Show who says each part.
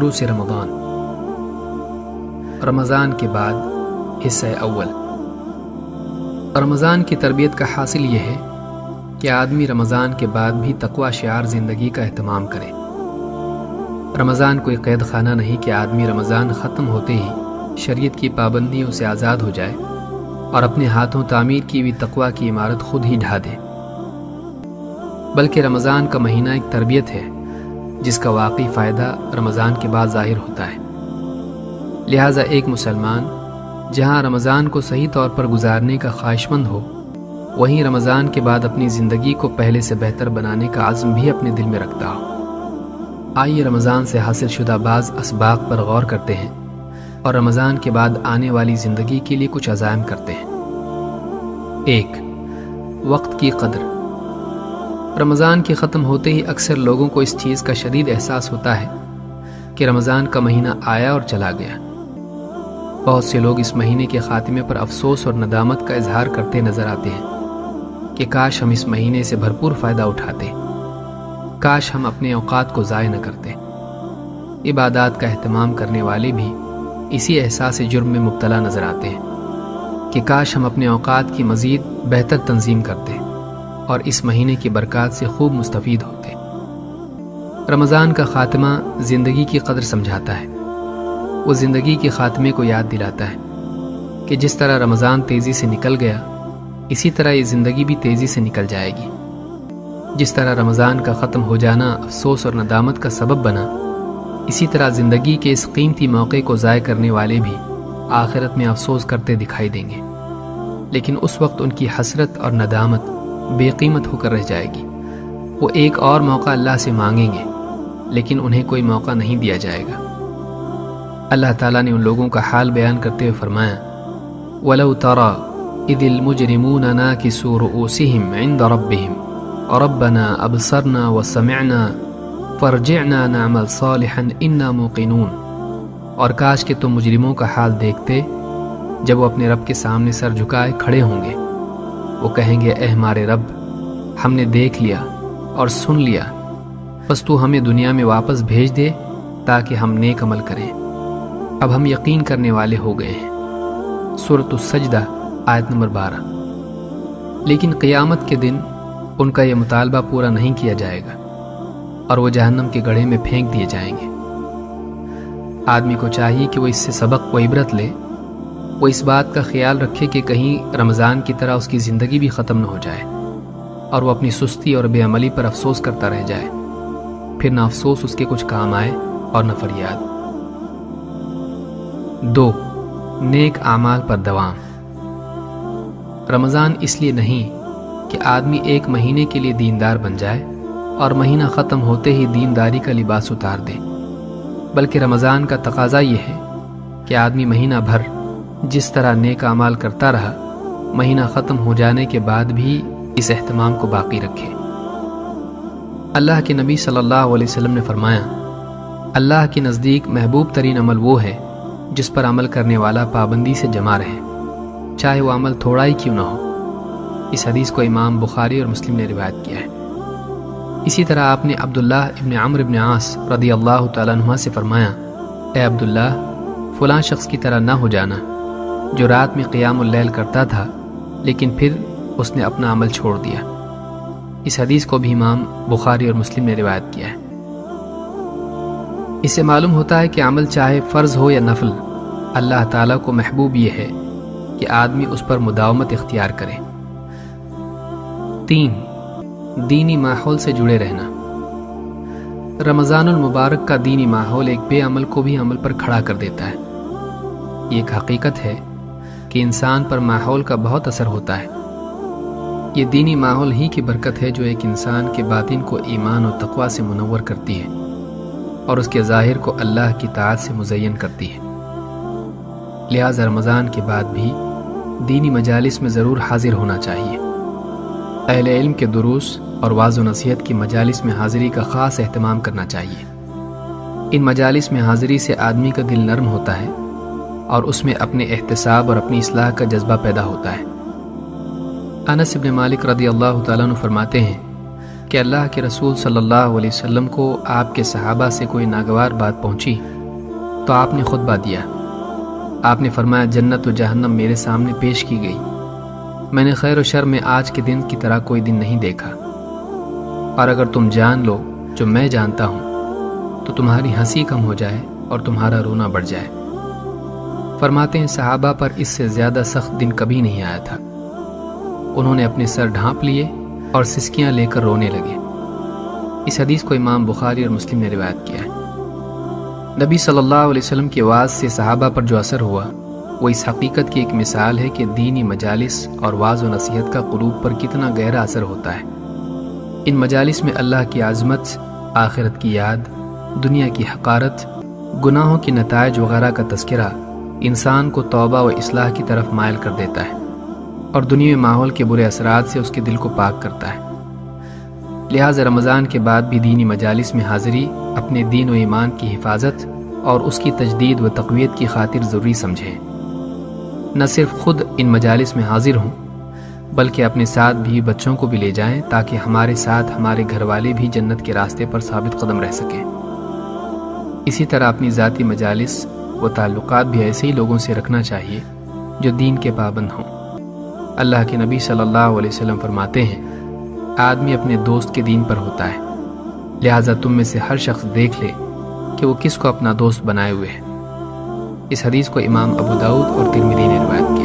Speaker 1: دروس رمضان۔ رمضان کے بعد حصہ اول۔ رمضان کی تربیت کا حاصل یہ ہے کہ آدمی رمضان کے بعد بھی تقوی شعار زندگی کا اہتمام کرے۔ رمضان کوئی قید خانہ نہیں کہ آدمی رمضان ختم ہوتے ہی شریعت کی پابندیوں سے آزاد ہو جائے اور اپنے ہاتھوں تعمیر کی ہوئی تقوی کی عمارت خود ہی ڈھا دے، بلکہ رمضان کا مہینہ ایک تربیت ہے جس کا واقعی فائدہ رمضان کے بعد ظاہر ہوتا ہے۔ لہٰذا ایک مسلمان جہاں رمضان کو صحیح طور پر گزارنے کا خواہشمند ہو، وہیں رمضان کے بعد اپنی زندگی کو پہلے سے بہتر بنانے کا عزم بھی اپنے دل میں رکھتا ہو۔ آئیے رمضان سے حاصل شدہ بعض اسباق پر غور کرتے ہیں اور رمضان کے بعد آنے والی زندگی کے لیے کچھ عزائم کرتے ہیں۔ 1. وقت کی قدر۔ رمضان کے ختم ہوتے ہی اکثر لوگوں کو اس چیز کا شدید احساس ہوتا ہے کہ رمضان کا مہینہ آیا اور چلا گیا۔ بہت سے لوگ اس مہینے کے خاتمے پر افسوس اور ندامت کا اظہار کرتے نظر آتے ہیں کہ کاش ہم اس مہینے سے بھرپور فائدہ اٹھاتے، کاش ہم اپنے اوقات کو ضائع نہ کرتے۔ عبادات کا اہتمام کرنے والے بھی اسی احساس جرم میں مبتلا نظر آتے ہیں کہ کاش ہم اپنے اوقات کی مزید بہتر تنظیم کرتے اور اس مہینے کی برکات سے خوب مستفید ہوتے۔ رمضان کا خاتمہ زندگی کی قدر سمجھاتا ہے۔ وہ زندگی کے خاتمے کو یاد دلاتا ہے کہ جس طرح رمضان تیزی سے نکل گیا، اسی طرح یہ زندگی بھی تیزی سے نکل جائے گی۔ جس طرح رمضان کا ختم ہو جانا افسوس اور ندامت کا سبب بنا، اسی طرح زندگی کے اس قیمتی موقع کو ضائع کرنے والے بھی آخرت میں افسوس کرتے دکھائی دیں گے، لیکن اس وقت ان کی حسرت اور ندامت بے قیمت ہو کر رہ جائے گی۔ وہ ایک اور موقع اللہ سے مانگیں گے، لیکن انہیں کوئی موقع نہیں دیا جائے گا۔ اللہ تعالیٰ نے ان لوگوں کا حال بیان کرتے ہوئے فرمایا، وَلَوْ تَرَى إِذِ الْمُجْرِمُونَ نَاكِسُو رُؤُوسِهِمْ عِنْدَ رَبِّهِمْ رَبَّنَا أَبْصَرْنَا وَسَمِعْنَا فَارْجِعْنَا نَعْمَلْ صَالِحًا إِنَّا مُوقِنُونَ۔ اور کاش کہ تم مجرموں کا حال دیکھتے جب وہ اپنے رب کے سامنے سر جھکائے کھڑے ہوں گے۔ وہ کہیں گے، اے ہمارے رب، ہم نے دیکھ لیا اور سن لیا، بس تو ہمیں دنیا میں واپس بھیج دے تاکہ ہم نیک عمل کریں۔ اب ہم یقین کرنے والے ہو گئے ہیں۔ سورۃ السجدہ آیت نمبر 12۔ لیکن قیامت کے دن ان کا یہ مطالبہ پورا نہیں کیا جائے گا اور وہ جہنم کے گڑھے میں پھینک دیے جائیں گے۔ آدمی کو چاہیے کہ وہ اس سے سبق و عبرت لے۔ وہ اس بات کا خیال رکھے کہ کہیں رمضان کی طرح اس کی زندگی بھی ختم نہ ہو جائے اور وہ اپنی سستی اور بے عملی پر افسوس کرتا رہ جائے، پھر نہ افسوس اس کے کچھ کام آئے اور نہ فریاد۔ 2. نیک اعمال پر دوام۔ رمضان اس لیے نہیں کہ آدمی ایک مہینے کے لیے دیندار بن جائے اور مہینہ ختم ہوتے ہی دینداری کا لباس اتار دے، بلکہ رمضان کا تقاضا یہ ہے کہ آدمی مہینہ بھر جس طرح نیک اعمال کرتا رہا، مہینہ ختم ہو جانے کے بعد بھی اس اہتمام کو باقی رکھے۔ اللہ کے نبی صلی اللہ علیہ وسلم نے فرمایا، اللہ کے نزدیک محبوب ترین عمل وہ ہے جس پر عمل کرنے والا پابندی سے جمع رہے، چاہے وہ عمل تھوڑا ہی کیوں نہ ہو۔ اس حدیث کو امام بخاری اور مسلم نے روایت کیا ہے۔ اسی طرح آپ نے عبداللہ ابن عمرو ابن عاص رضی اللہ تعالیٰ عنہ سے فرمایا، اے عبداللہ، فلاں شخص کی طرح نہ ہو جانا جو رات میں قیام اللیل کرتا تھا لیکن پھر اس نے اپنا عمل چھوڑ دیا۔ اس حدیث کو بھی امام بخاری اور مسلم نے روایت کیا ہے۔ اس سے معلوم ہوتا ہے کہ عمل چاہے فرض ہو یا نفل، اللہ تعالیٰ کو محبوب یہ ہے کہ آدمی اس پر مداومت اختیار کرے۔ 3. دینی ماحول سے جڑے رہنا۔ رمضان المبارک کا دینی ماحول ایک بے عمل کو بھی عمل پر کھڑا کر دیتا ہے۔ یہ ایک حقیقت ہے کہ انسان پر ماحول کا بہت اثر ہوتا ہے۔ یہ دینی ماحول ہی کی برکت ہے جو ایک انسان کے باطن کو ایمان و تقوی سے منور کرتی ہے اور اس کے ظاہر کو اللہ کی طاعت سے مزین کرتی ہے۔ لہذا رمضان کے بعد بھی دینی مجالس میں ضرور حاضر ہونا چاہیے۔ اہل علم کے دروس اور واعظ و نصیحت کی مجالس میں حاضری کا خاص اہتمام کرنا چاہیے۔ ان مجالس میں حاضری سے آدمی کا دل نرم ہوتا ہے اور اس میں اپنے احتساب اور اپنی اصلاح کا جذبہ پیدا ہوتا ہے۔ انس بن مالک رضی اللہ تعالیٰ عنہ فرماتے ہیں کہ اللہ کے رسول صلی اللہ علیہ وسلم کو آپ کے صحابہ سے کوئی ناگوار بات پہنچی تو آپ نے خطبہ دیا۔ آپ نے فرمایا جنت و جہنم میرے سامنے پیش کی گئی، میں نے خیر و شر میں آج کے دن کی طرح کوئی دن نہیں دیکھا، اور اگر تم جان لو جو میں جانتا ہوں تو تمہاری ہنسی کم ہو جائے اور تمہارا رونا بڑھ جائے۔ فرماتے ہیں صحابہ پر اس سے زیادہ سخت دن کبھی نہیں آیا تھا۔ انہوں نے اپنے سر ڈھانپ لیے اور سسکیاں لے کر رونے لگے۔ اس حدیث کو امام بخاری اور مسلم نے روایت کیا ہے۔ نبی صلی اللہ علیہ وسلم کی آواز سے صحابہ پر جو اثر ہوا وہ اس حقیقت کی ایک مثال ہے کہ دینی مجالس اور واعظ و نصیحت کا قلوب پر کتنا گہرا اثر ہوتا ہے۔ ان مجالس میں اللہ کی عظمت، آخرت کی یاد، دنیا کی حقارت، گناہوں کی نتائج وغیرہ کا تذکرہ انسان کو توبہ و اصلاح کی طرف مائل کر دیتا ہے اور دنیاوی ماحول کے برے اثرات سے اس کے دل کو پاک کرتا ہے۔ لہٰذا رمضان کے بعد بھی دینی مجالس میں حاضری اپنے دین و ایمان کی حفاظت اور اس کی تجدید و تقویت کی خاطر ضروری سمجھیں۔ نہ صرف خود ان مجالس میں حاضر ہوں بلکہ اپنے ساتھ بھی بچوں کو بھی لے جائیں تاکہ ہمارے ساتھ ہمارے گھر والے بھی جنت کے راستے پر ثابت قدم رہ سکیں۔ اسی طرح اپنی ذاتی مجالس و تعلقات بھی ایسے ہی لوگوں سے رکھنا چاہیے جو دین کے پابند ہوں۔ اللہ کے نبی صلی اللہ علیہ وسلم فرماتے ہیں آدمی اپنے دوست کے دین پر ہوتا ہے، لہٰذا تم میں سے ہر شخص دیکھ لے کہ وہ کس کو اپنا دوست بنائے ہوئے ہے۔ اس حدیث کو امام ابو داؤد اور ترمذی نے روایت کیا۔